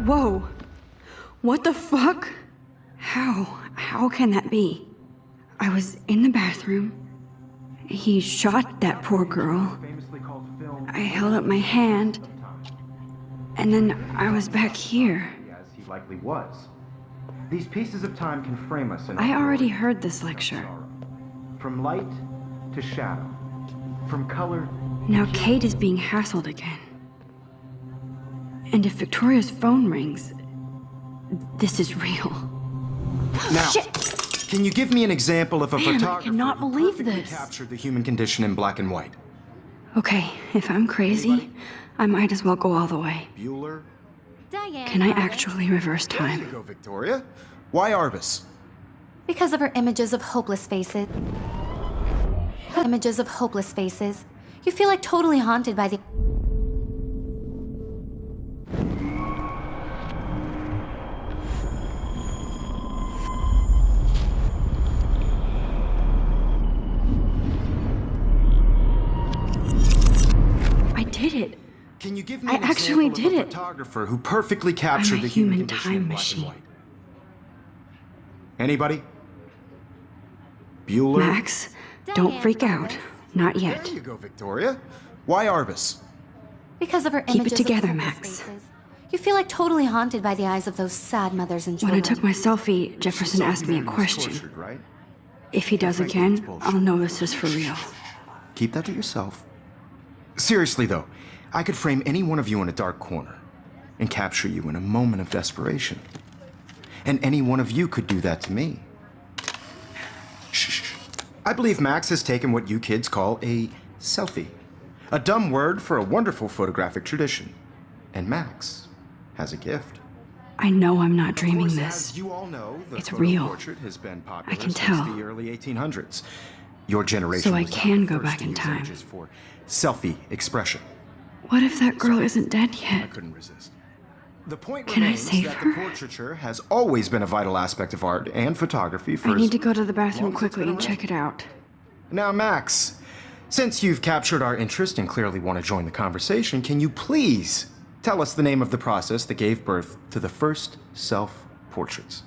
Whoa. What the fuck? How can that be? I was in the bathroom. He shot that poor girl. I held up my hand. And then I was back here. As he likely was. These pieces of time can frame us in I already heard this lecture. From light to shadow. From color. Now Kate is being hassled again. And if Victoria's phone rings, this is real. Now, Shit! can you give me an example of a Man, I photographer cannot who believe perfectly this. captured the human condition in black and white? Okay, if I'm crazy, I might as well go all the way. Bueller? Diane. Can I Arbus. actually reverse There you time? go, Victoria. Why Arbus? Because of her images of hopeless faces. Images of hopeless faces. You feel like totally haunted by the. I did it. Can you give me I an actually example did of a it. photographer who perfectly captured I'm a the human human condition time in black machine. and white? Anybody? Bueller? Max, don't Diane freak out. Arbus. Not yet. There you go, Victoria. Why Arbus? Because of her Keep it images together, of hopeless Max. faces. You feel like totally haunted by the eyes of those sad mothers and When children. I took my selfie, Jefferson Saw asked me a human was question. tortured, right? If he does Frankly, it's again, bullshit. I'll know this is for real. Keep that to yourself. Seriously, though, I could frame any one of you in a dark corner and capture you in a moment of desperation. And any one of you could do that to me. Shh. I believe Max has taken what you kids call a selfie. A dumb word for a wonderful photographic tradition. And Max has a gift. I know I'm not Of dreaming course, this. As you all know, the It's photo real. portrait has been popular I can since tell. the early 1800s. Your generation So I was not can the go first back to in use time. images for selfie expression. What if that girl isn't dead I yet? couldn't resist. The point Can I remains save that her? the portraiture has always been a vital aspect of art and photography for I need to as go to the bathroom long as it's quickly been and around. check it out. Now, Max, since you've captured our interest and clearly want to join the conversation, can you please tell us the name of the process that gave birth to the first self-portraits?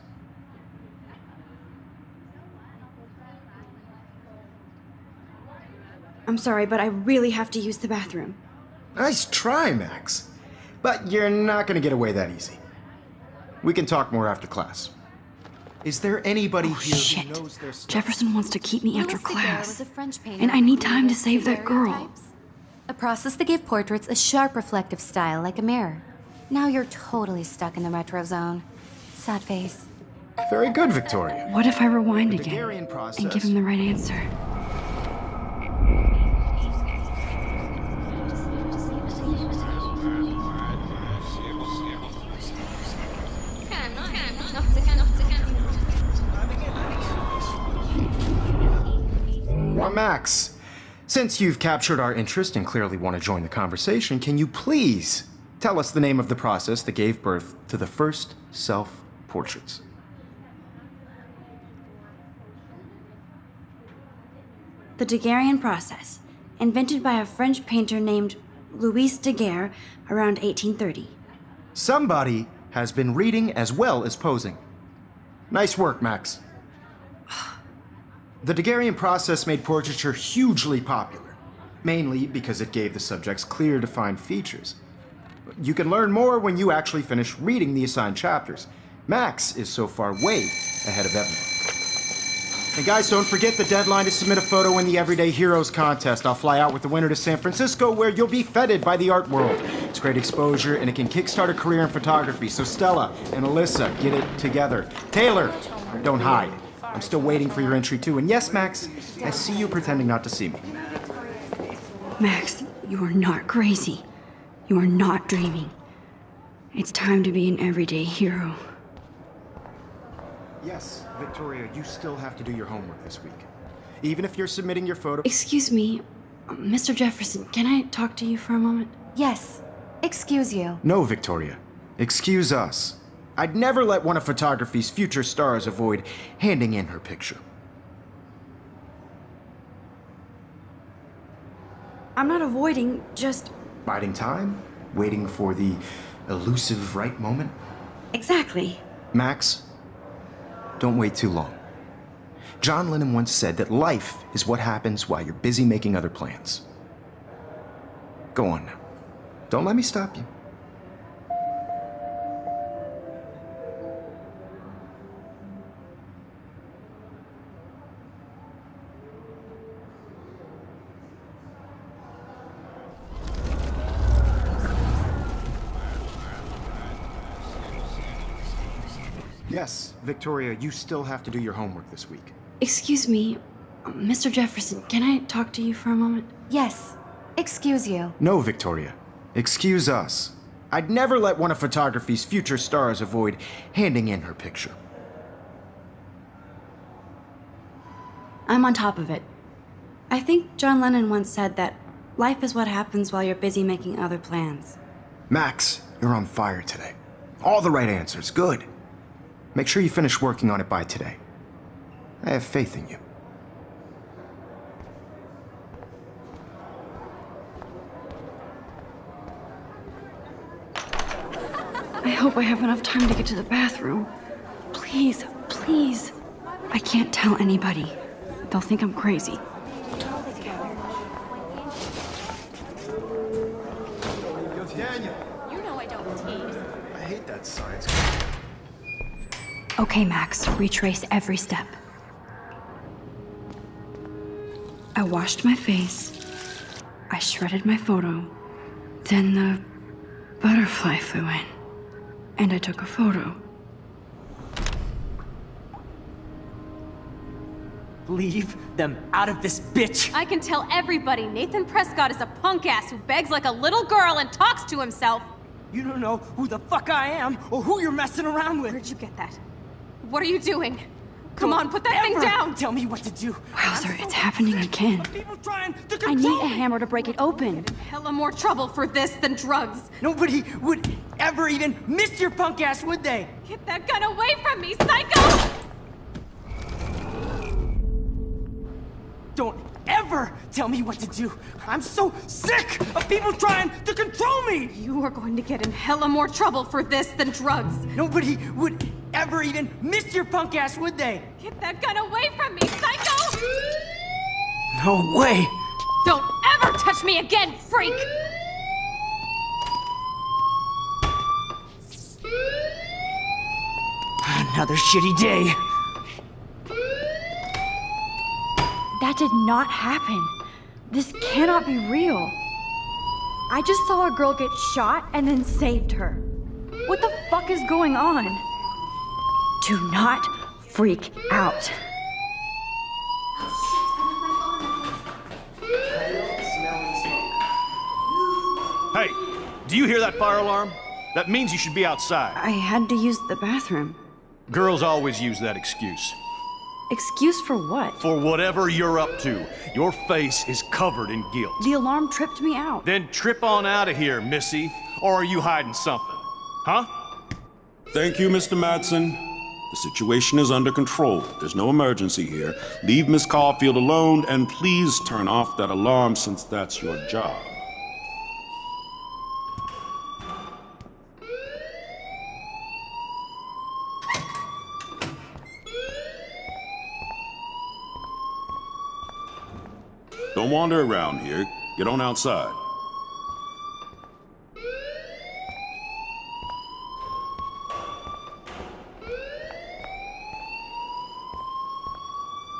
I'm sorry, but I really have to use the bathroom. Nice try, Max. But you're not going to get away that easy. We can talk more after class. Is there anybody here Shit. who knows their stuff? Jefferson wants to keep me after Louis Daguerre class. was a French painter And I need who time to created save that girl. daguerreotypes. A process that gave portraits a sharp reflective style like a mirror. Now you're totally stuck in the retro zone. Sad face. Very good, Victoria. What if I rewind The again Daguerrean process. and give him the right answer? Well, Max, since you've captured our interest and clearly want to join the conversation, can you please tell us the name of the process that gave birth to the first self-portraits? The Daguerrean process, invented by a French painter named Louis Daguerre around 1830. Somebody has been reading as well as posing. Nice work, Max. The Daguerrean process made portraiture hugely popular, mainly because it gave the subjects clear, defined features. You can learn more when you actually finish reading the assigned chapters. Max is so far way ahead of everyone. And guys, don't forget the deadline to submit a photo in the Everyday Heroes contest. I'll fly out with the winner to San Francisco, where you'll be feted by the art world. It's great exposure, and it can kickstart a career in photography. So Stella and Alyssa, get it together. Taylor, don't hide. I'm still waiting for your entry too. And yes, Max, I see you pretending not to see me. Max, you are not crazy. You are not dreaming. It's time to be an everyday hero. Yes, Victoria, you still have to do your homework this week. Even if you're submitting your photo. Excuse me, Mr. Jefferson, can I talk to you for a moment? Yes. Excuse you. No, Victoria. Excuse us. I'd never let one of photography's future stars avoid handing in her picture. I'm not avoiding, just. Biding time, waiting for the elusive right moment? Exactly. Max, don't wait too long. John Lennon once said that life is what happens while you're busy making other plans. Go on now. Don't let me stop you. Yes, Victoria, you still have to do your homework this week. Excuse me, Mr. Jefferson, can I talk to you for a moment? Yes. Excuse you. No, Victoria. Excuse us. I'd never let one of photography's future stars avoid handing in her picture. I'm on top of it. I think John Lennon once said that life is what happens while you're busy making other plans. Max, you're on fire today. All the right answers. Good. Make sure you finish working on it by today. I have faith in you. I hope I have enough time to get to the bathroom. Please, please. I can't tell anybody. They'll think I'm crazy. Yo, Daniel. You know I don't tease. I hate that science. Okay, Max, retrace every step. I washed my face. I shredded my photo. Then the butterfly flew in. And I took a photo. Leave them out of this bitch! I can tell everybody Nathan Prescott is a punk ass who begs like a little girl and talks to himself. You don't know who the fuck I am or who you're messing around with! Where'd you get that? What are you doing? Come on, put that Ever thing down! Tell me what to do! Wowzer, it's happening again. People trying to I need control a me. hammer to break it open. Hella more trouble for this than drugs. Nobody would ever even miss your punk ass, would they? Get that gun away from me, psycho! Don't ever tell me what to do! I'm so sick of people trying to control me! You are going to get in hella more trouble for this than drugs. Nobody would ever even miss your punk ass, would they? Get that gun away from me, psycho! No way! Don't ever touch me again, freak! Another shitty day. That did not happen. This cannot be real. I just saw a girl get shot and then saved her. What the fuck is going on? Do not freak out. Hey, do you hear that fire alarm? That means you should be outside. I had to use the bathroom. Girls always use that excuse. Excuse for what? For whatever you're up to, your face is covered in guilt. The alarm tripped me out. Then trip on out of here, Missy. Or are you hiding something? Huh? Thank you, Mr. Madsen. The situation is under control. There's no emergency here. Leave Miss Caulfield alone, and please turn off that alarm since that's your job. Don't wander around here. Get on outside.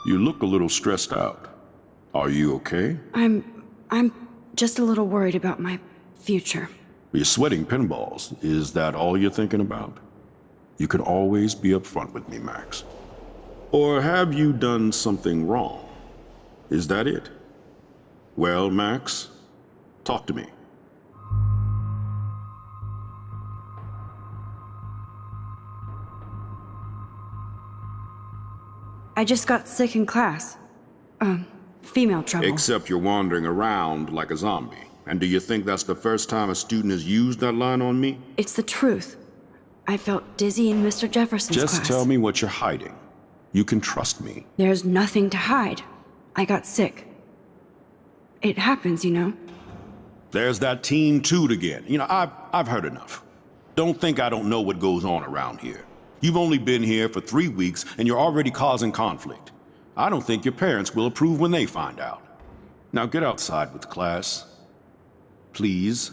You look a little stressed out. Are you okay? I'm just a little worried about my future. You're sweating pinballs. Is that all you're thinking about? You can always be upfront with me, Max. Or have you done something wrong? Is that it? Well, Max, talk to me. I just got sick in class. Female trouble. Except you're wandering around like a zombie. And do you think that's the first time a student has used that line on me? It's the truth. I felt dizzy in Mr. Jefferson's class. Just tell me what you're hiding. You can trust me. There's nothing to hide. I got sick. It happens, you know. There's that teen toot again. I've heard enough. Don't think I don't know what goes on around here. You've only been here for 3 weeks and you're already causing conflict. I don't think your parents will approve when they find out. Now get outside with class. Please.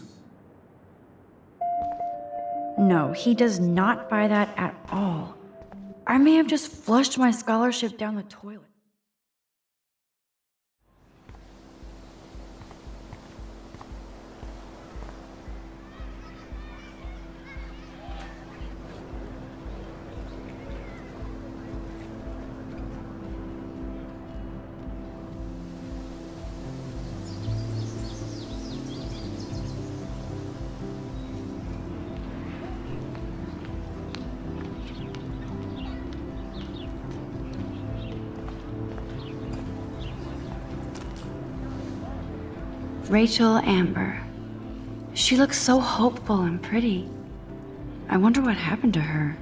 No, he does not buy that at all. I may have just flushed my scholarship down the toilet. Rachel Amber. She looks so hopeful and pretty. I wonder what happened to her.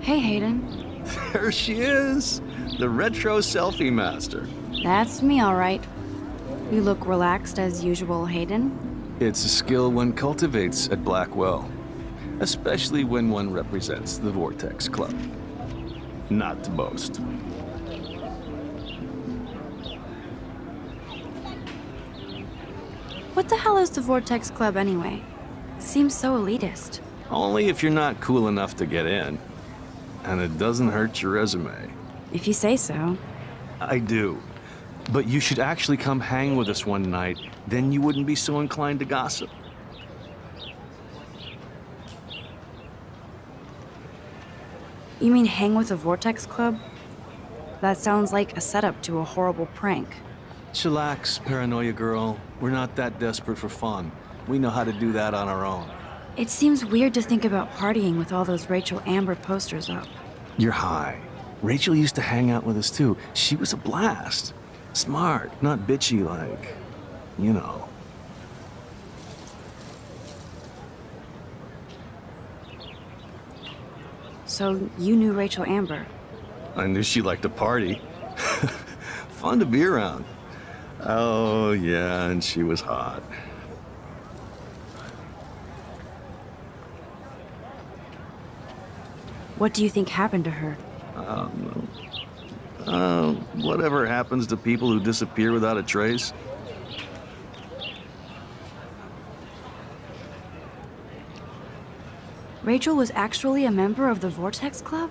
Hey, Hayden. There she is, the retro selfie master. That's me, all right. You look relaxed as usual, Hayden. It's a skill one cultivates at Blackwell, especially when one represents the Vortex Club. Not to boast. What the hell is the Vortex Club anyway? It seems so elitist. Only if you're not cool enough to get in. And it doesn't hurt your resume. If you say so. I do. But you should actually come hang with us one night, then you wouldn't be so inclined to gossip. You mean hang with the Vortex Club? That sounds like a setup to a horrible prank. Chillax, paranoia girl. We're not that desperate for fun. We know how to do that on our own. It seems weird to think about partying with all those Rachel Amber posters up. You're high. Rachel used to hang out with us too. She was a blast. Smart, not bitchy like, you know. So you knew Rachel Amber? I knew she liked to party. Fun to be around. Oh, yeah, and she was hot. What do you think happened to her? Whatever happens to people who disappear without a trace. Rachel was actually a member of the Vortex Club?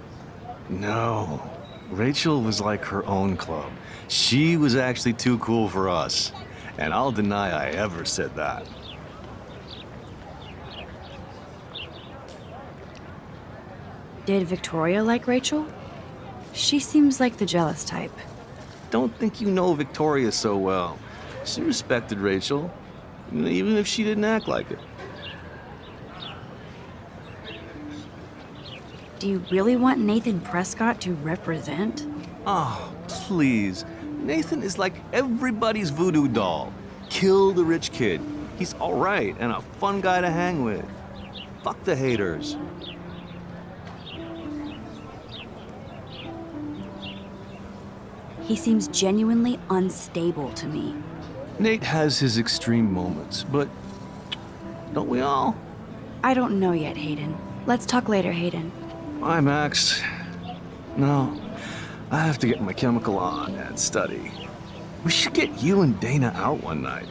No. Rachel was like her own club. She was actually too cool for us. And I'll deny I ever said that. Did Victoria like Rachel? She seems like the jealous type. Don't think you know Victoria so well. She respected Rachel, even if she didn't act like it. Do you really want Nathan Prescott to represent? Oh, please. Nathan is like everybody's voodoo doll. Kill the rich kid. He's all right and a fun guy to hang with. Fuck the haters. He seems genuinely unstable to me. Nate has his extreme moments, but don't we all? I don't know yet, Hayden. Let's talk later, Hayden. Bye, Max. No, I have to get my chemical on and study. We should get you and Dana out one night.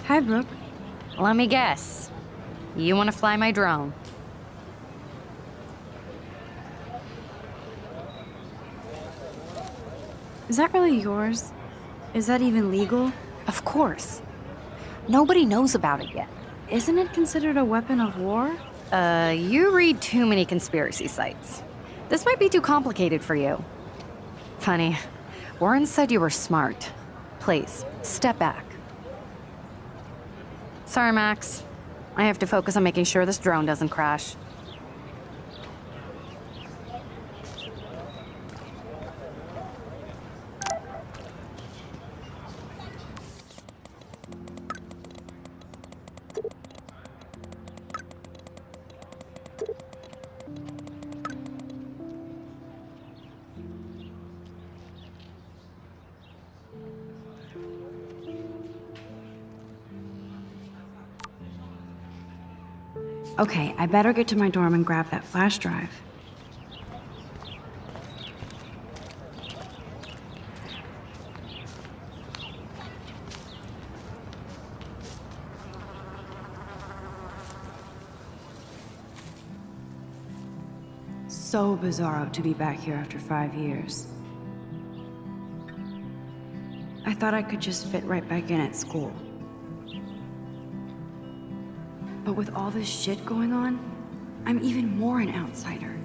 Hi, Brooke. Let me guess. You want to fly my drone? Is that really yours? Is that even legal? Of course. Nobody knows about it yet. Isn't it considered a weapon of war? You read too many conspiracy sites. This might be too complicated for you. Funny. Warren said you were smart. Please, step back. Sorry, Max. I have to focus on making sure this drone doesn't crash. Okay, I better get to my dorm and grab that flash drive. So bizarro to be back here after 5 years. I thought I could just fit right back in at school. But with all this shit going on, I'm even more an outsider.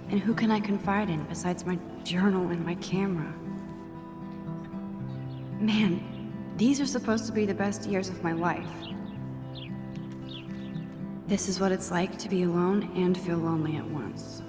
And who can I confide in besides my journal and my camera? Man, these are supposed to be the best years of my life. This is what it's like to be alone and feel lonely at once.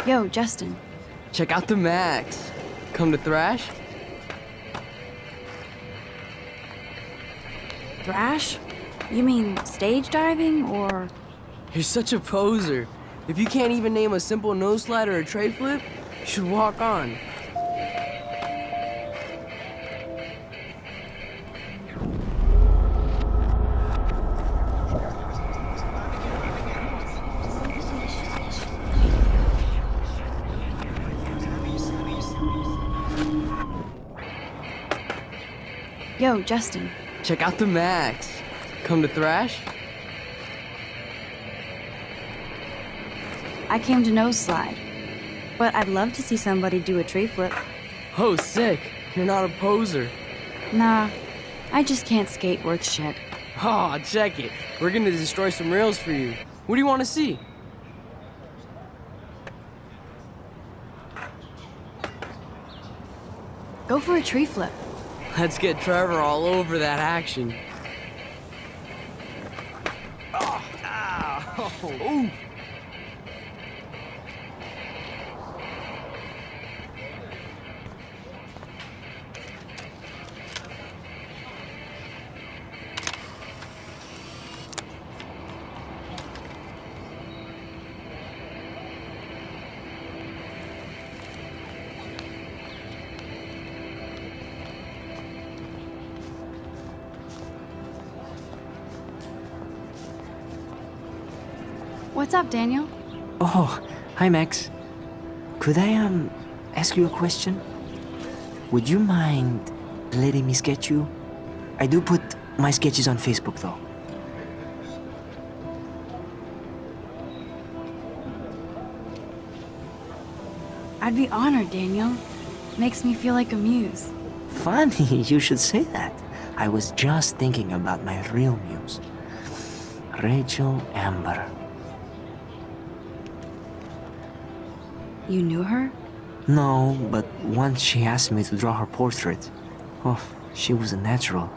Yo, Justin. Check out the Max. Come to thrash? Thrash? You mean stage diving, or...? You're such a poser. If you can't even name a simple nose slide or a tray flip, you should walk on. Yo, Justin. Check out the Max. Come to thrash? I came to nose slide. But I'd love to see somebody do a tree flip. Oh, sick. You're not a poser. Nah, I just can't skate worth shit. Oh, check it. We're gonna destroy some rails for you. What do you want to see? Go for a tree flip. Let's get Trevor all over that action. Oh, ow. Ooh. What's up, Daniel? Oh, hi Max. Could I, ask you a question? Would you mind letting me sketch you? I do put my sketches on Facebook, though. I'd be honored, Daniel. Makes me feel like a muse. Funny, you should say that. I was just thinking about my real muse. Rachel Amber. You knew her? No, but once she asked me to draw her portrait. Oh, she was a natural.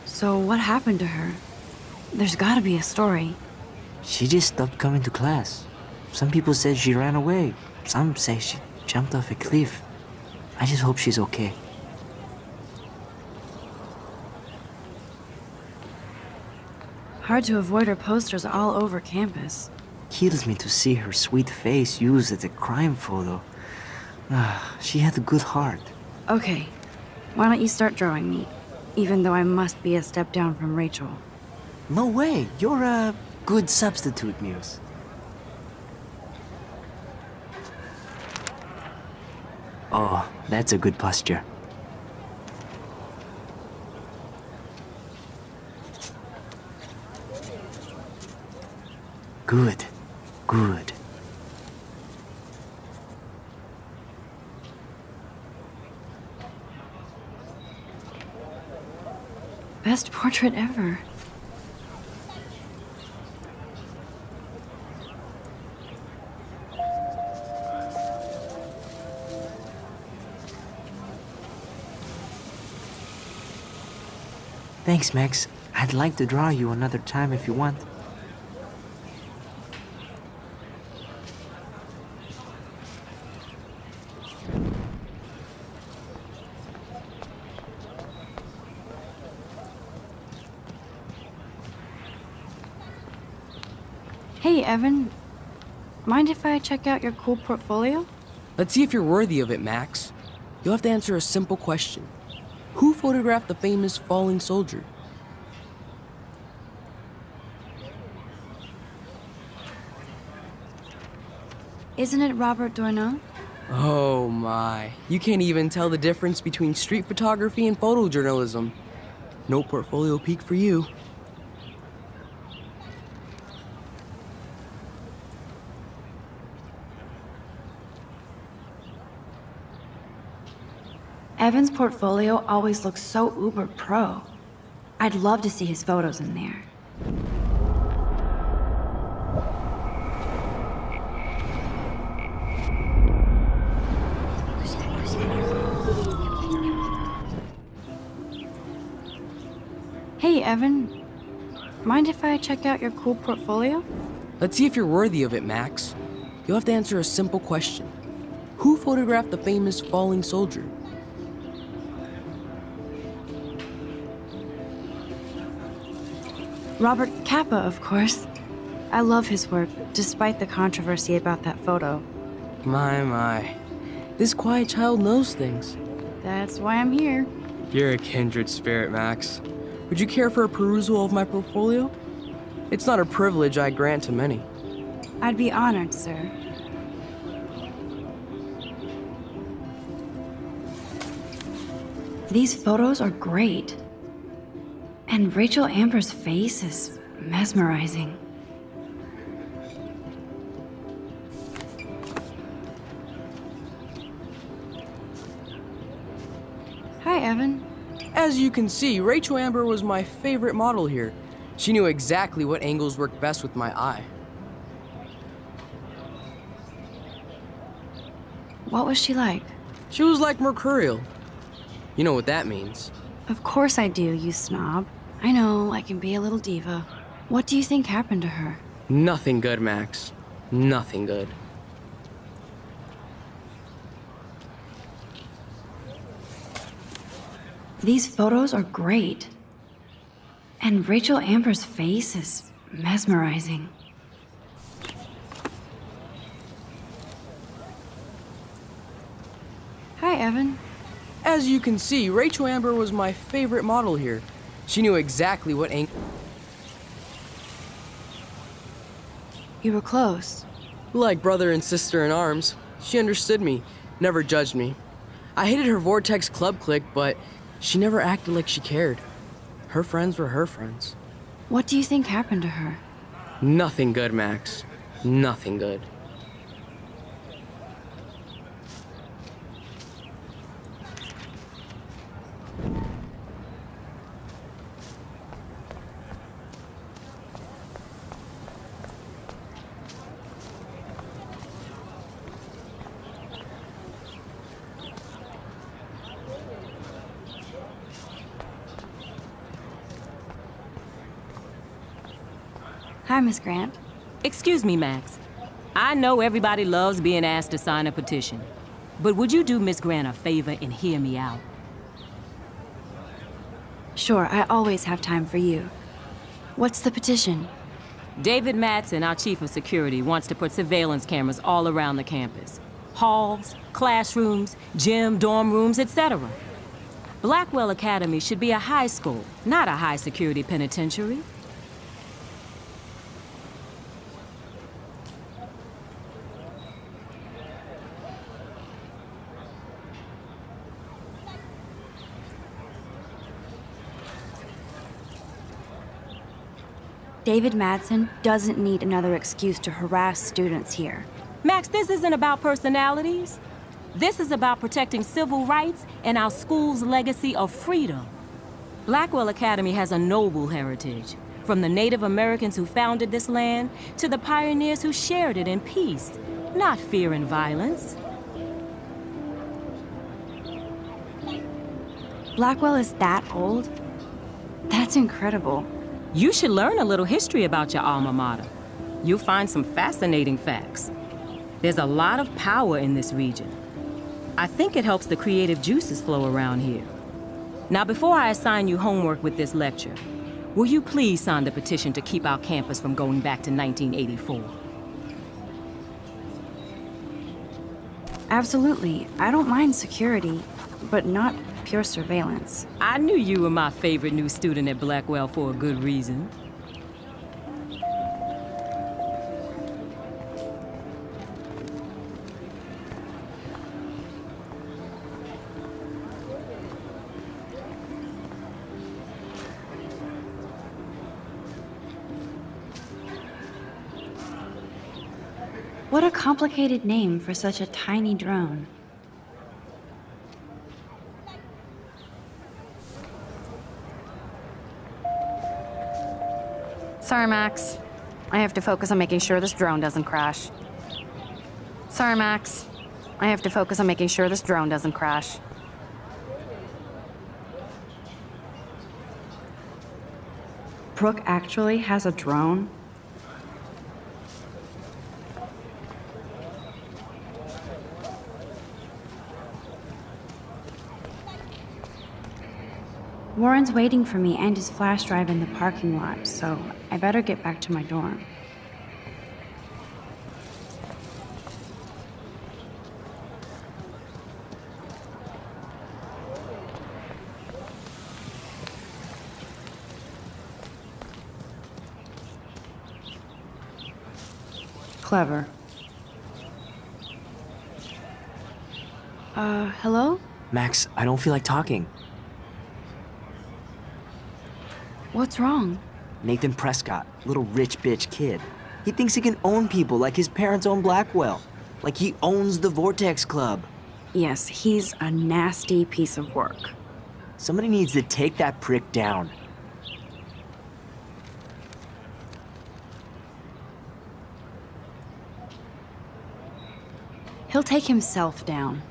So what happened to her? There's gotta be a story. She just stopped coming to class. Some people said she ran away. Some say she jumped off a cliff. I just hope she's okay. Hard to avoid her posters all over campus. Kills me to see her sweet face used as a crime photo. She had a good heart. Okay, why don't you start drawing me? Even though I must be a step down from Rachel. No way, you're a good substitute, Muse. Oh, that's a good posture. Good. Good. Best portrait ever. Thanks, Max. I'd like to draw you another time if you want. Hey, Evan. Mind if I check out your cool portfolio? Let's see if you're worthy of it, Max. You'll have to answer a simple question. Who photographed the famous falling soldier? Isn't it Robert Doisneau? Oh my. You can't even tell the difference between street photography and photojournalism. No portfolio peak for you. Evan's portfolio always looks so uber pro. I'd love to see his photos in there. Hey, Evan. Mind if I check out your cool portfolio? Let's see if you're worthy of it, Max. You'll have to answer a simple question. Who photographed the famous falling soldier? Robert Capa, of course. I love his work, despite the controversy about that photo. My. This quiet child knows things. That's why I'm here. You're a kindred spirit, Max. Would you care for a perusal of my portfolio? It's not a privilege I grant to many. I'd be honored, sir. These photos are great. And Rachel Amber's face is mesmerizing. Hi, Evan. As you can see, Rachel Amber was my favorite model here. She knew exactly what angles worked best with my eye. What was she like? She was like mercurial. You know what that means. Of course I do, you snob. I know, I can be a little diva. What do you think happened to her? Nothing good, Max. Nothing good. These photos are great. And Rachel Amber's face is mesmerizing. Hi, Evan. As you can see, Rachel Amber was my favorite model here. She knew exactly what angle. You were close. Like brother and sister in arms. She understood me, never judged me. I hated her Vortex Club clique, but she never acted like she cared. Her friends were her friends. What do you think happened to her? Nothing good, Max. Nothing good. Hi, Miss Grant. Excuse me, Max. I know everybody loves being asked to sign a petition. But would you do Miss Grant a favor and hear me out? Sure, I always have time for you. What's the petition? David Matson, our chief of security, wants to put surveillance cameras all around the campus. Halls, classrooms, gym, dorm rooms, etc. Blackwell Academy should be a high school, not a high-security penitentiary. David Madsen doesn't need another excuse to harass students here. Max, this isn't about personalities. This is about protecting civil rights and our school's legacy of freedom. Blackwell Academy has a noble heritage, from the Native Americans who founded this land to the pioneers who shared it in peace, not fear and violence. Blackwell is that old? That's incredible. You should learn a little history about your alma mater. You'll find some fascinating facts. There's a lot of power in this region. I think it helps the creative juices flow around here. Now, before I assign you homework with this lecture, will you please sign the petition to keep our campus from going back to 1984? Absolutely. I don't mind security, but not pure surveillance. I knew you were my favorite new student at Blackwell for a good reason. What a complicated name for such a tiny drone. Sorry, Max. I have to focus on making sure this drone doesn't crash. Sorry, Max. I have to focus on making sure this drone doesn't crash. Brooke actually has a drone? Warren's waiting for me and his flash drive in the parking lot, so I better get back to my dorm. Clever. Hello? Max, I don't feel like talking. What's wrong? Nathan Prescott, little rich bitch kid. He thinks he can own people like his parents own Blackwell. Like he owns the Vortex Club. Yes, he's a nasty piece of work. Somebody needs to take that prick down. He'll take himself down.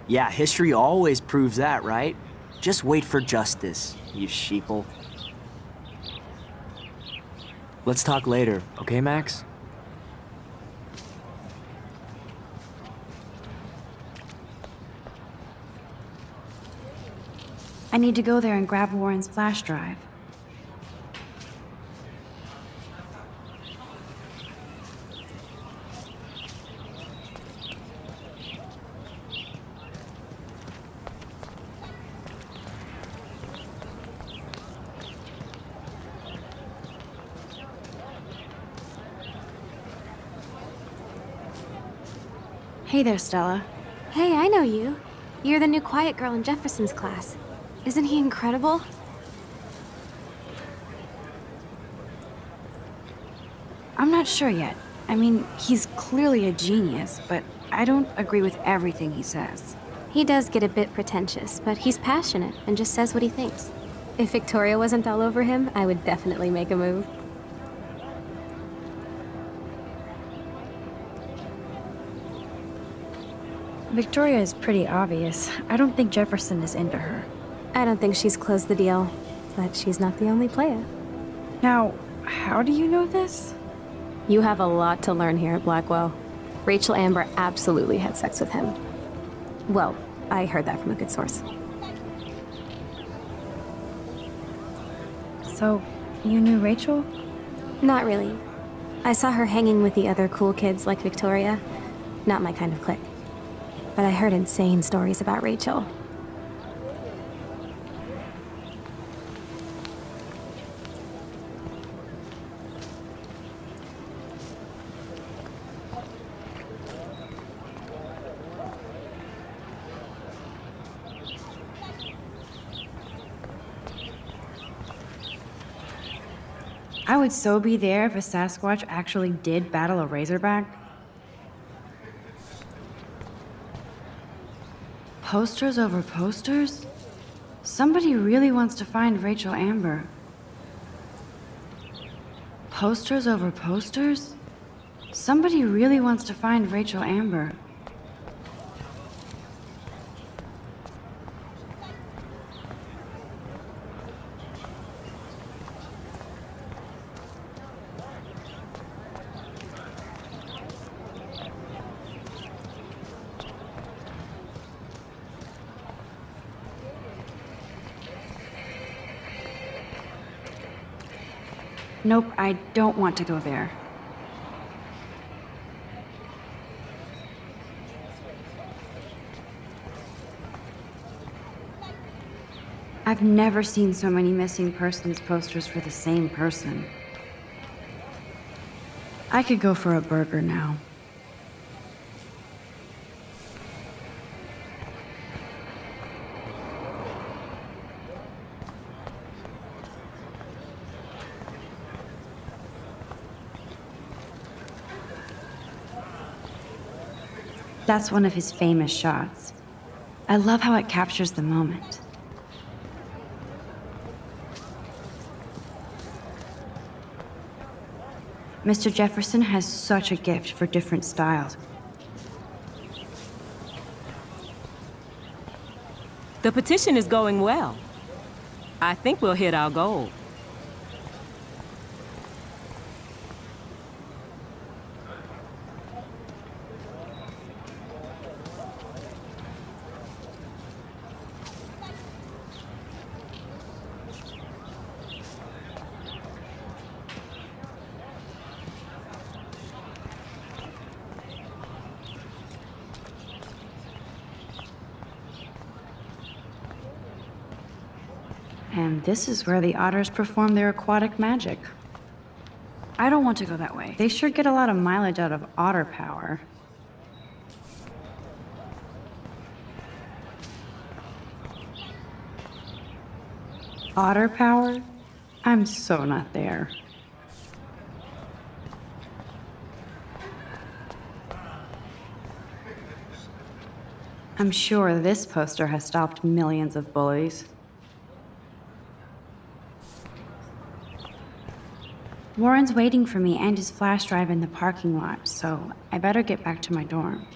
Yeah, history always proves that, right? Just wait for justice, you sheeple. Let's talk later, okay, Max? I need to go there and grab Warren's flash drive. Hey there, Stella. Hey, I know you. You're the new quiet girl in Jefferson's class. Isn't he incredible? I'm not sure yet. I mean, he's clearly a genius, but I don't agree with everything he says. He does get a bit pretentious, but he's passionate and just says what he thinks. If Victoria wasn't all over him, I would definitely make a move. Victoria is pretty obvious. I don't think Jefferson is into her. I don't think she's closed the deal, but she's not the only player. Now, how do you know this? You have a lot to learn here at Blackwell. Rachel Amber absolutely had sex with him. Well, I heard that from a good source. So, you knew Rachel? Not really. I saw her hanging with the other cool kids like Victoria. Not my kind of clique. But I heard insane stories about Rachel. I would so be there if a Sasquatch actually did battle a Razorback. Posters over posters? Somebody really wants to find Rachel Amber. Posters over posters? Somebody really wants to find Rachel Amber. Nope, I don't want to go there. I've never seen so many missing persons posters for the same person. I could go for a burger now. That's one of his famous shots. I love how it captures the moment. Mr. Jefferson has such a gift for different styles. The petition is going well. I think we'll hit our goal. And this is where the otters perform their aquatic magic. I don't want to go that way. They sure get a lot of mileage out of otter power. Otter power? I'm so not there. I'm sure this poster has stopped millions of bullies. Warren's waiting for me and his flash drive in the parking lot, so I better get back to my dorm.